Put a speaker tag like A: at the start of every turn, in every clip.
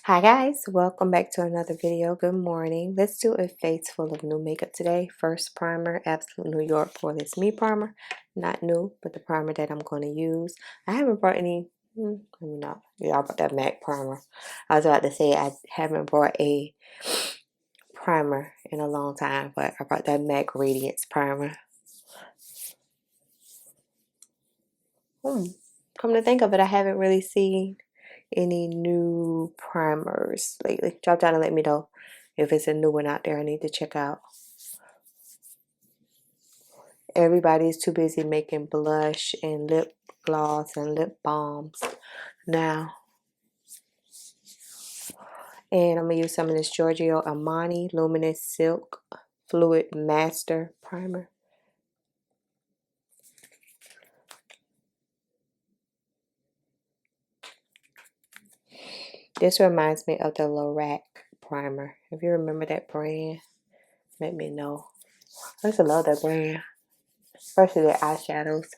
A: Hi guys, welcome back to another video. Good morning. Let's do a face full of new makeup today. First primer, Absolute New York Poreless Me Primer. Not new, but the primer that I'm going to use. I haven't brought any, let me not. Yeah, I brought that MAC primer. I was about to say I haven't brought a primer in a long time, but I brought that MAC Radiance primer. Come to think of it, I haven't really seen any new primers lately. Drop down and let me know if it's a new one out there I need to check out. Everybody's too busy making blush and lip gloss and lip balms now. And I'm going to use some of this Giorgio Armani Luminous Silk Fluid Master Primer. This reminds me of the Lorac primer. If you remember that brand, let me know. I used to love that brand, especially their eyeshadows.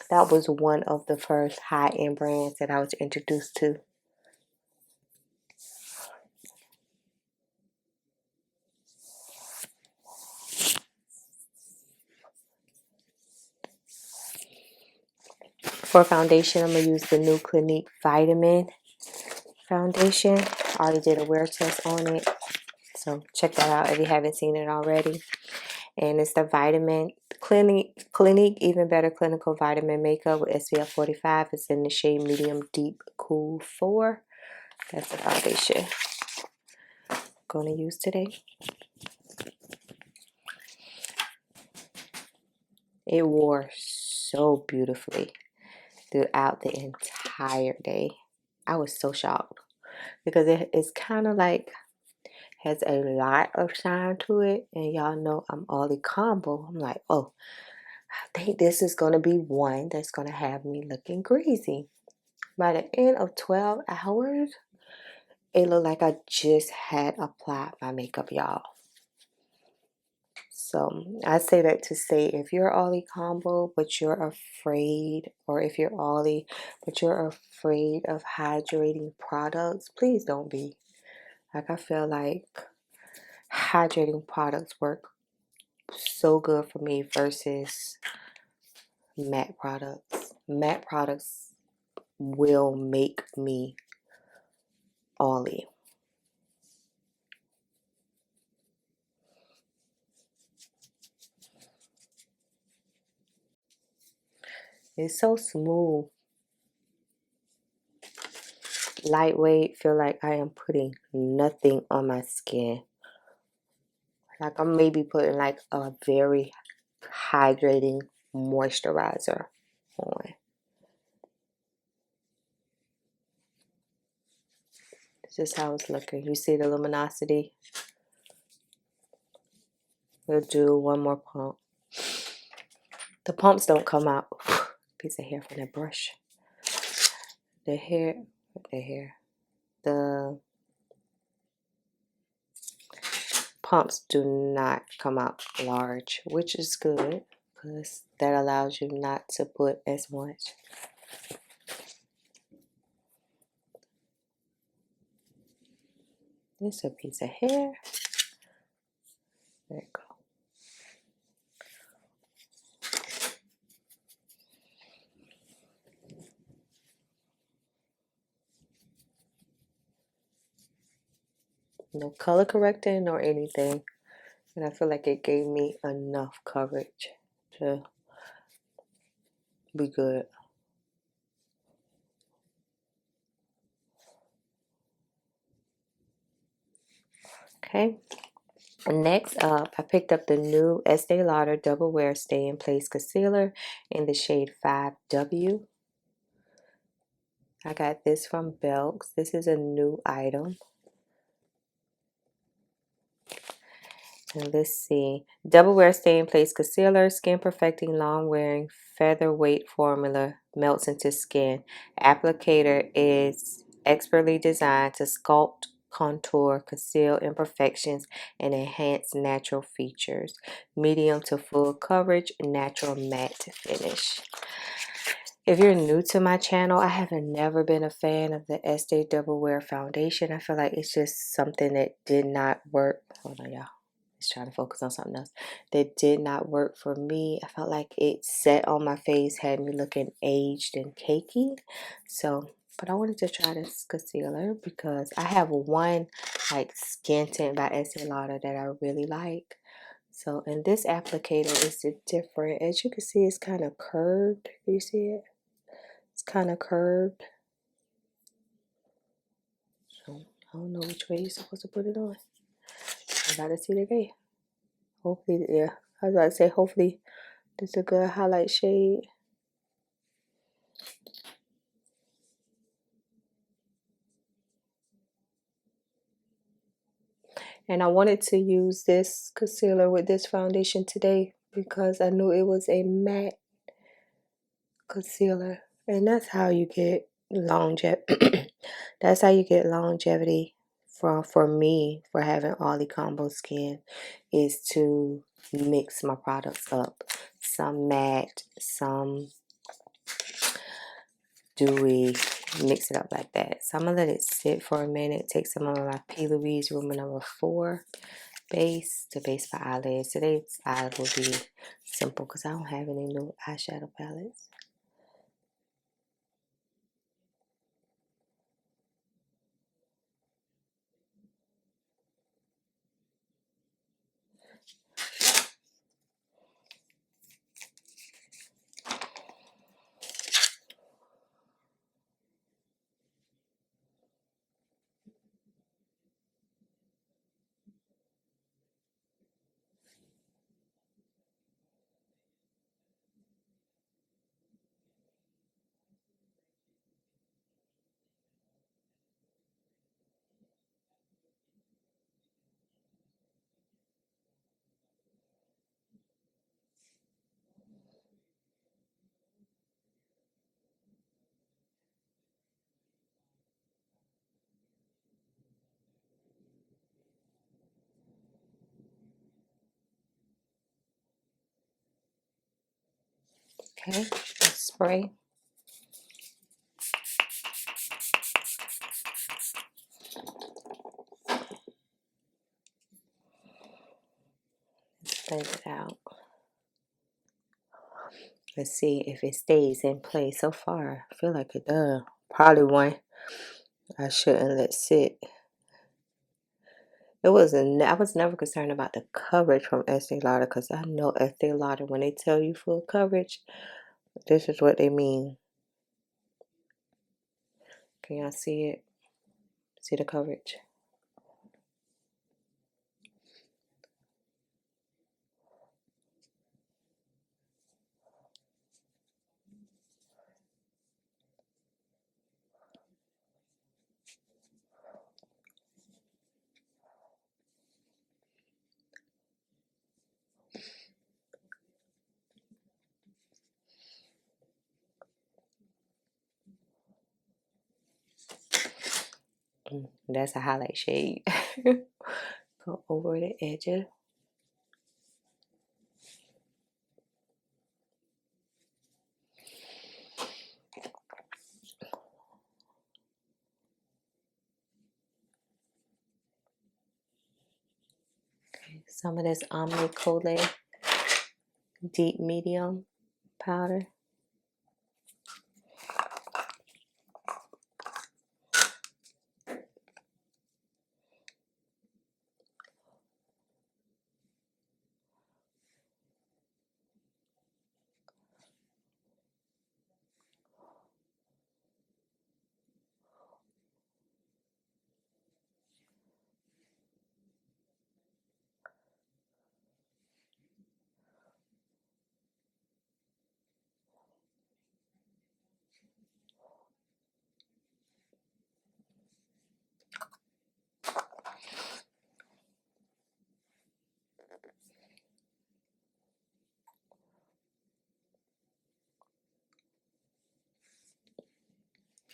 A: That was one of the first high-end brands that I was introduced to. For foundation, I'm going to use the new Clinique Vitamin Foundation. I already did a wear test on it, so check that out if you haven't seen it already. And it's the Vitamin Clinique Even Better Clinical Vitamin Makeup with SPF 45. It's in the shade Medium Deep Cool 4. That's the foundation I'm going to use today. It wore so beautifully throughout the entire day. I was so shocked because it's kind of like has a lot of shine to it, and y'all know I'm Ollie combo. I'm like, oh, I think this is going to be one that's going to have me looking greasy. By the end of 12 hours, it looked like I just had applied my makeup, y'all. So I say that to say, if you're Ollie combo but you're afraid, or if you're Ollie but you're afraid of hydrating products, please don't be. Like, I feel like hydrating products work so good for me versus matte products. Matte products will make me Ollie. It's so smooth, lightweight. Feel like I am putting nothing on my skin. Like I'm maybe putting like a very hydrating moisturizer on. This is how it's looking. You see the luminosity? We'll do one more pump. The pumps don't come out. Piece of hair from that brush. The pumps do not come out large, which is good because that allows you not to put as much. This is a piece of hair. There you go. No color correcting or anything. And I feel like it gave me enough coverage to be good. Okay. Next up, I picked up the new Estee Lauder Double Wear Stay in Place Concealer in the shade 5W. I got this from Belk's. This is a new item. And let's see. Double Wear Stay in Place Concealer, Skin Perfecting Long Wearing Featherweight Formula, melts into skin. Applicator is expertly designed to sculpt, contour, conceal imperfections, and enhance natural features. Medium to full coverage, natural matte finish. If you're new to my channel, I have never been a fan of the Estee Double Wear Foundation. I feel like it's just something that did not work. Hold on, y'all. Just trying to focus on something else. That did not work for me. I felt like it set on my face, had me looking aged and cakey. So, but I wanted to try this concealer because I have one like skin tint by Estee Lauder that I really like. So, and this applicator is different. As you can see, it's kind of curved. You see it? It's kind of curved. So I don't know which way you're supposed to put it on. I gotta see today. Hopefully, yeah. I was about to say, hopefully, this is a good highlight shade. And I wanted to use this concealer with this foundation today because I knew it was a matte concealer. And that's how you get longevity. That's how you get longevity for me, for having oily combo skin, is to mix my products up. Some matte, some dewy, mix it up like that. So I'm gonna let it sit for a minute, take some of my P. Louise Room number 4 base, the base for eyelids. Today's eye will be simple because I don't have any new eyeshadow palettes. Okay, spray. Blend it out. Let's see if it stays in place. So far, I feel like it does. Probably one I shouldn't let sit. I was never concerned about the coverage from Estee Lauder because I know Estee Lauder, when they tell you full coverage, this is what they mean. Can y'all see it? See the coverage? That's a highlight shade. Go over the edges. Some of this Almond Deep Medium powder.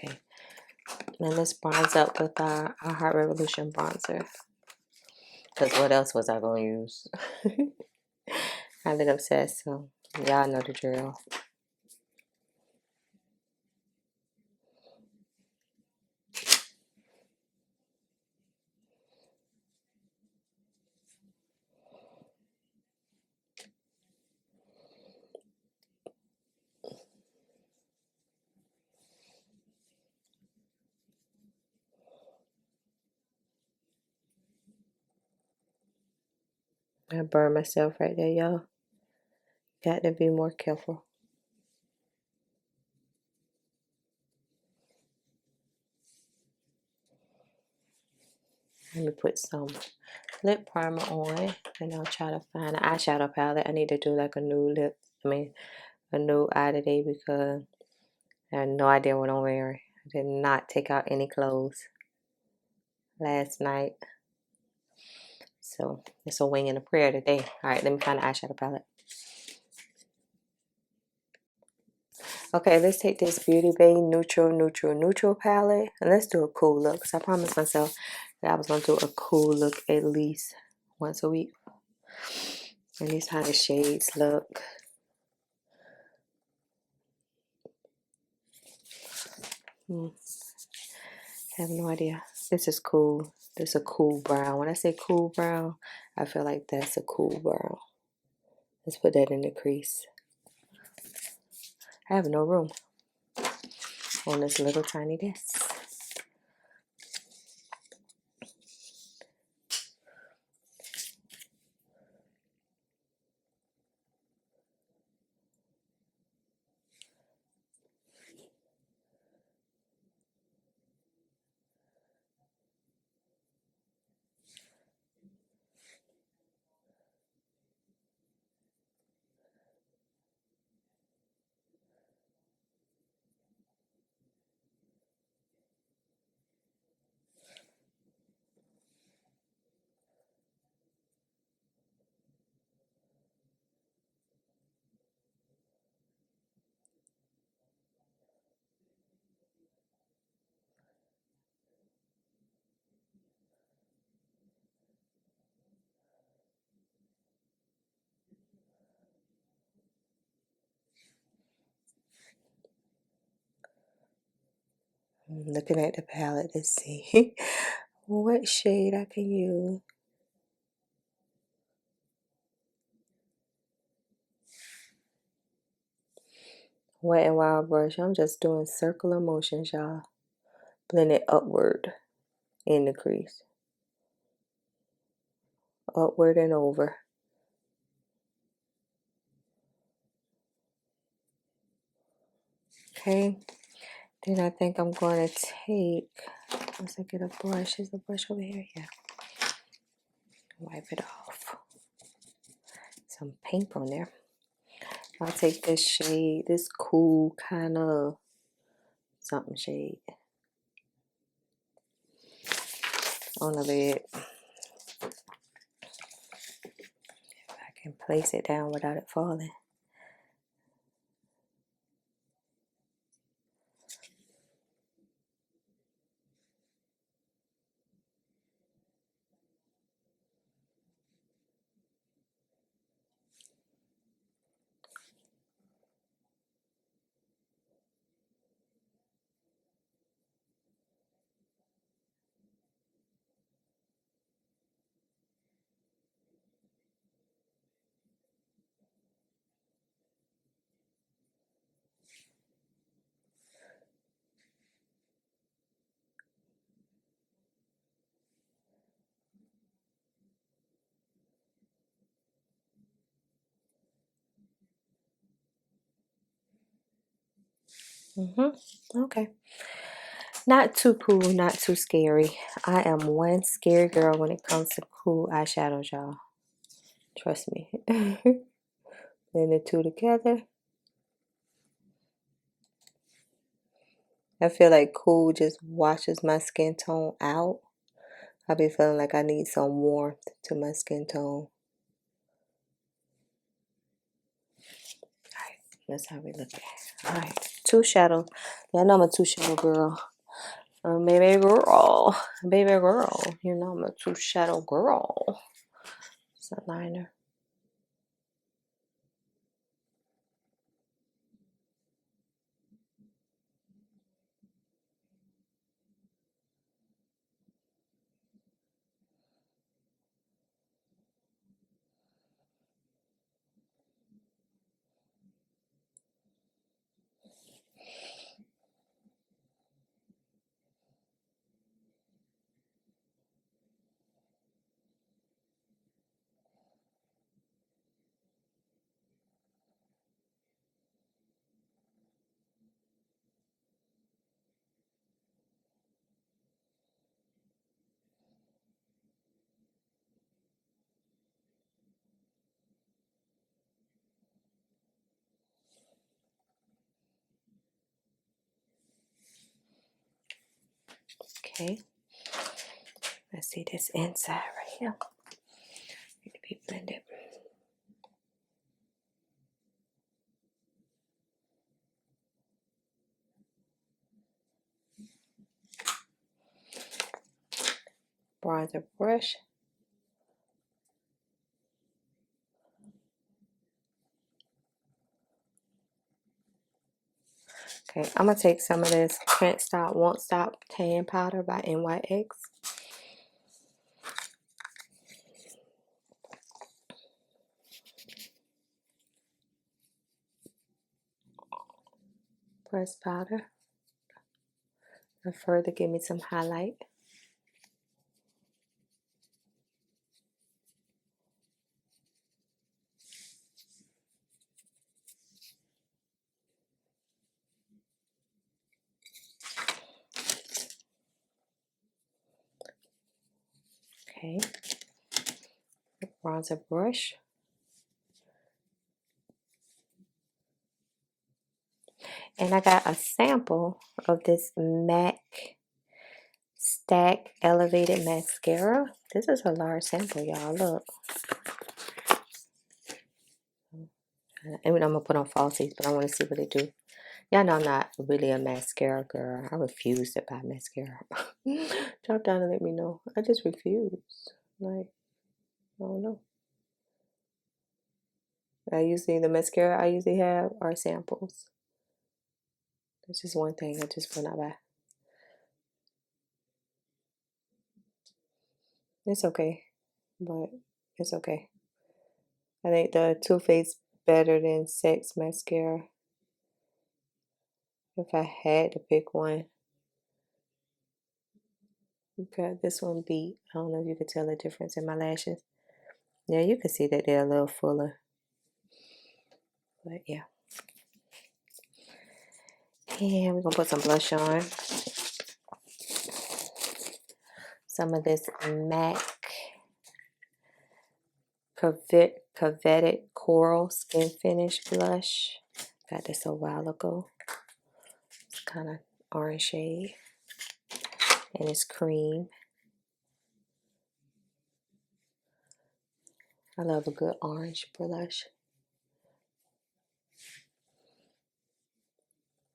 A: Okay. And let's bronze up with our Heart Revolution bronzer. Because what else was I going to use? I've been obsessed, so y'all know the drill. I burned myself right there, y'all. Got to be more careful. Let me put some lip primer on, and I'll try to find an eyeshadow palette. I need to do like a new a new eye today because I had no idea what I'm wearing. I did not take out any clothes last night. So it's a wing and a prayer today. Alright, let me find an eyeshadow palette. Okay, let's take this Beauty Bay Neutral palette. And let's do a cool look. Because I promised myself that I was going to do a cool look at least once a week. And these how the shades look. I have no idea. This is cool. This is a cool brown. When I say cool brown, I feel like that's a cool brown. Let's put that in the crease. I have no room on this little tiny desk. I'm looking at the palette to see what shade I can use. Wet and Wild brush. I'm just doing circular motions, y'all. Blend it upward in the crease. Upward and over. Okay. Then I think I'm going to take, once I get a brush, is the brush over here? Yeah. Wipe it off. Some pink on there. I'll take this shade, this cool kind of something shade on the lid. If I can place it down without it falling. Okay. Not too cool, not too scary. I am one scary girl when it comes to cool eyeshadows, y'all. Trust me. Blend the two together. I feel like cool just washes my skin tone out. I be feeling like I need some warmth to my skin tone. Alright, that's how we look at it. Alright, two shadow. Y'all know I'm a two shadow girl. Baby girl. Baby girl. You know I'm a two shadow girl. It's a liner. Okay. Let's see this inside right here. Need to be blended. Bronzer brush. Okay, I'm gonna take some of this Can't Stop, Won't Stop Tan Powder by NYX. Pressed powder. And further give me some highlight. Okay. Bronzer brush. And I got a sample of this MAC Stack Elevated Mascara. This is a large sample, y'all. Look. And I'm going to put on falsies, but I want to see what it do. Y'all know I'm not really a mascara girl. I refuse to buy mascara. Drop down and let me know. I just refuse. Like, I don't know. The mascara I usually have are samples. That's just one thing I just will not buy. It's okay, but it's okay. I think the Too Faced better than Sex mascara. If I had to pick one. Okay, this one beat. I don't know if you could tell the difference in my lashes. Yeah, you can see that they're a little fuller. But yeah. And we're going to put some blush on. Some of this MAC Coveted Coral Skin Finish Blush. Got this a while ago. It's kind of orange shade. And it's cream. I love a good orange blush.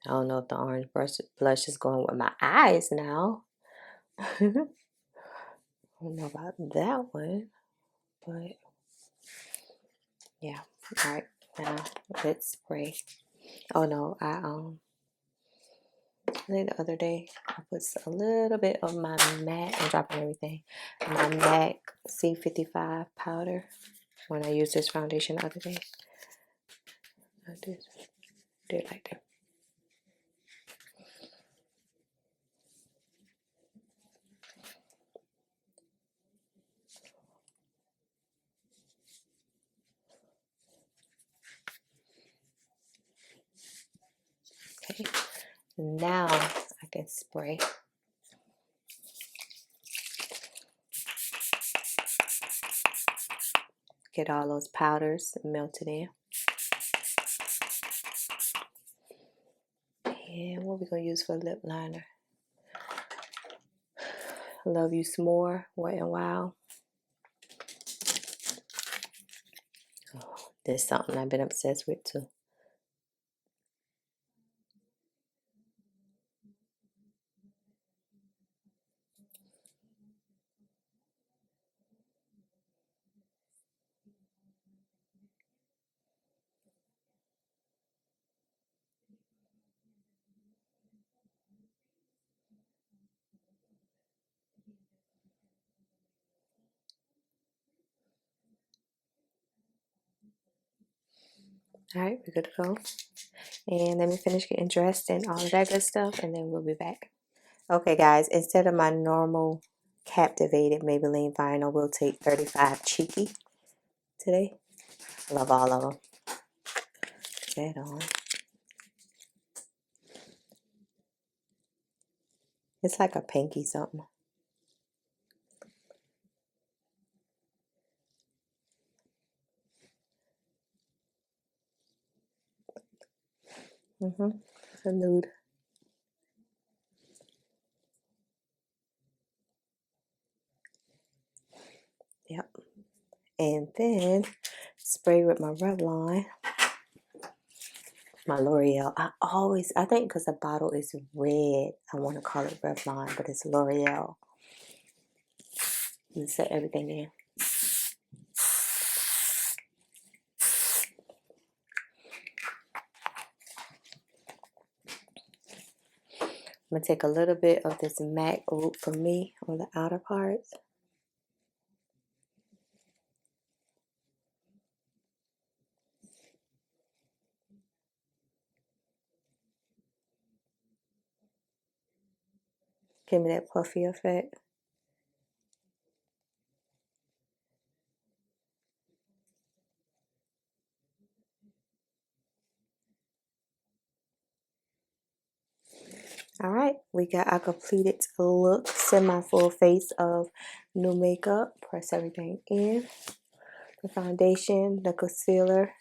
A: I don't know if the orange blush is going with my eyes now. I don't know about that one. But yeah. Alright. Now let's spray. Oh no, I think the other day I put a little bit of my MAC, I'm dropping everything, my MAC C55 powder when I used this foundation the other day. I did like that. Okay, now I can spray. Get all those powders melted in. And what we're going to use for lip liner? Love You Some More, Wet n Wild. Oh, this is something I've been obsessed with too. Alright, we're good to go. And let me finish getting dressed and all of that good stuff, and then we'll be back. Okay, guys, instead of my normal Captivated Maybelline Final, we'll take 35 Cheeky today. Love all of them. Put that on. It's like a pinky something. It's a nude. and then spray with my Revlon, my L'Oreal. I think because the bottle is red, I want to call it Revlon, but it's L'Oreal. And set everything in. I'm going to take a little bit of this MAC Root for Me on the outer parts. Give me that puffy effect. Alright, we got our completed look, semi-full face of new makeup. Press everything in. The foundation, the concealer.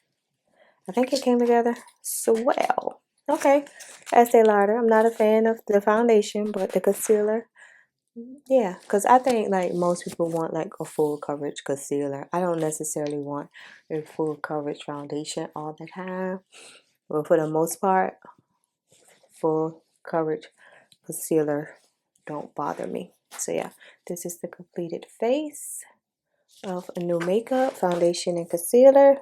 A: I think it came together swell. Okay, Estee Lauder. I'm not a fan of the foundation, but the concealer, yeah, because I think like most people want like a full coverage concealer. I don't necessarily want a full coverage foundation all the time, but for the most part, full coverage concealer don't bother me. So yeah, this is the completed face of a new makeup, foundation and concealer.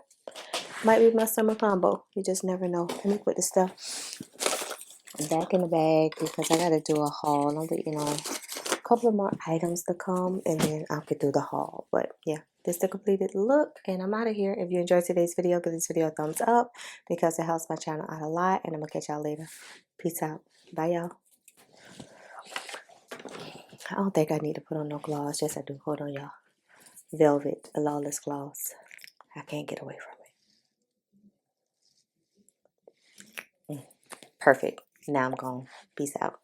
A: Might be my summer combo. You just never know. Let me put this stuff back in the bag because I gotta do a haul. I'm waiting on a couple of more items to come and then I could do the haul. But yeah, this is the completed look and I'm out of here. If you enjoyed today's video, give this video a thumbs up because it helps my channel out a lot. And I'm gonna catch y'all later. Peace out. Bye y'all. I don't think I need to put on no gloss. Yes, I do. Hold on, y'all. Velvet, a Lawless gloss. I can't get away from it. Perfect. Now I'm gone. Peace out.